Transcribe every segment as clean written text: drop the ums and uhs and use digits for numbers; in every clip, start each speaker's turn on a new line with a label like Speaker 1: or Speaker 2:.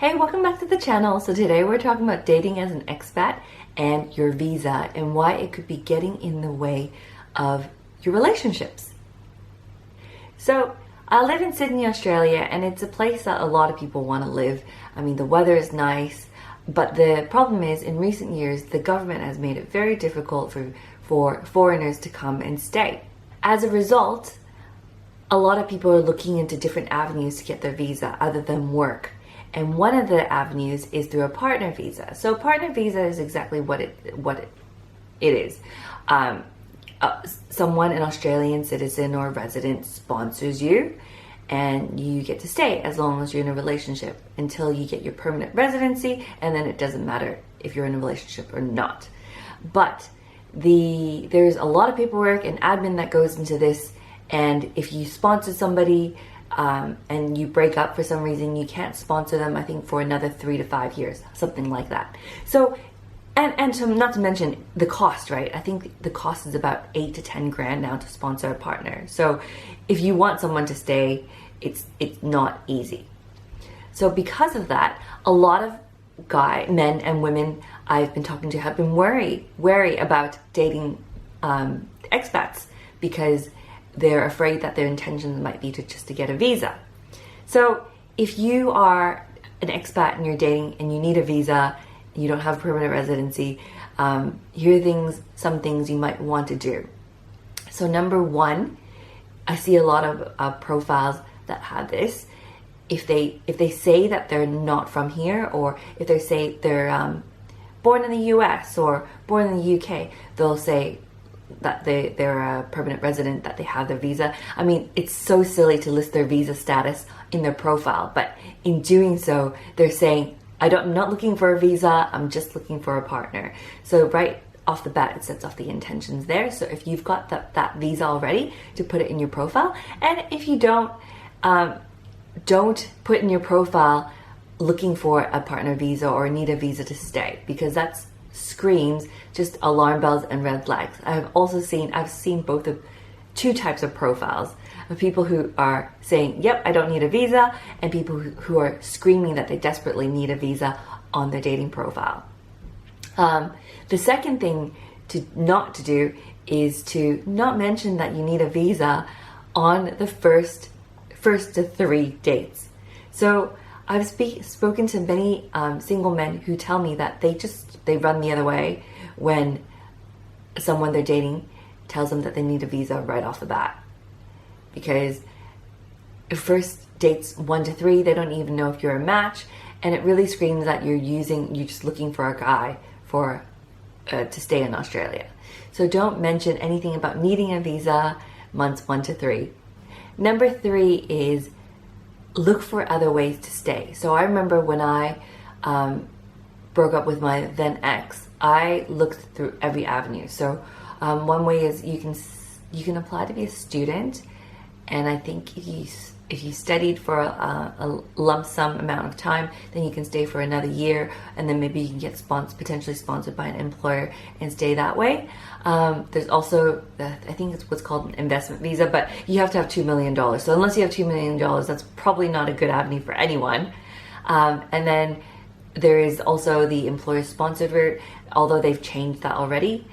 Speaker 1: Hey, welcome back to the channel. So today we're talking about dating as an expat and your visa and why it could be getting in the way of your relationships. So I live in Sydney, Australia, and it's a place that a lot of people want to live. I mean, the weather is nice, but the problem is in recent years, the government has made it very difficult for foreigners to come and stay. As a result, a lot of people are looking into different avenues to get their visa other than work. And one of the avenues is through a partner visa. So partner visa is exactly what it is. Someone, an Australian citizen or resident, sponsors you and you get to stay as long as you're in a relationship until you get your permanent residency, and then it doesn't matter if you're in a relationship or not. But there's a lot of paperwork and admin that goes into this, and if you sponsor somebody and you break up for some reason, you can't sponsor them, I think, for another 3 to 5 years, something like that. So, and so not to mention the cost, right? I think the cost is about 8 to 10 grand now to sponsor a partner. So if you want someone to stay, it's not easy. So because of that, a lot of men and women I've been talking to have been wary about dating expats because they're afraid that their intentions might be to get a visa. So if you are an expat and you're dating and you need a visa, you don't have permanent residency, here are some things you might want to do. So number one, I see a lot of profiles that have this. If they say that they're not from here, or if they say they're born in the US or born in the UK, they'll say that they're a permanent resident, that they have their visa. I mean, it's so silly to list their visa status in their profile, but in doing so, they're saying, I'm not looking for a visa, I'm just looking for a partner. So right off the bat, it sets off the intentions there. So if you've got that visa already, to put it in your profile. And if you don't put in your profile looking for a partner visa or need a visa to stay, because that screams just alarm bells and red flags. I've seen both of two types of profiles of people who are saying, yep, I don't need a visa, and people who are screaming that they desperately need a visa on their dating profile. The second thing not to do is to not mention that you need a visa on the first to 3 dates. So I've spoken to many single men who tell me that they run the other way when someone they're dating tells them that they need a visa right off the bat. Because first dates 1 to 3, they don't even know if you're a match, and it really screams that you're just looking for a guy to stay in Australia. So don't mention anything about needing a visa months 1 to 3. Number 3 is look for other ways to stay. So I remember when I broke up with my then ex, I looked through every avenue. So one way is you can apply to be a student, and I think if you studied for a lump sum amount of time, then you can stay for another year, and then maybe you can get potentially sponsored by an employer and stay that way. There's also, I think it's what's called an investment visa, but you have to have $2 million. So unless you have $2 million, that's probably not a good avenue for anyone. And then there is also the employer-sponsored route, although they've changed that already.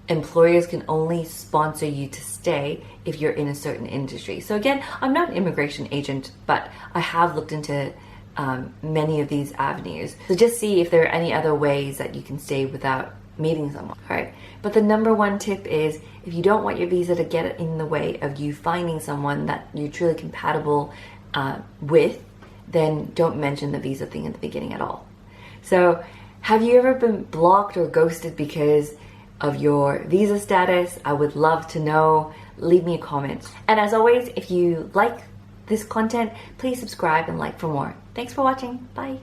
Speaker 1: Employers can only sponsor you to stay if you're in a certain industry. So again, I'm not an immigration agent, but I have looked into many of these avenues. So just see if there are any other ways that you can stay without meeting someone, all right? But the number one tip is, if you don't want your visa to get in the way of you finding someone that you're truly compatible with, then don't mention the visa thing at the beginning at all. So have you ever been blocked or ghosted because of your visa status? I would love to know. Leave me a comment. And as always, if you like this content, please subscribe and like for more. Thanks for watching. Bye.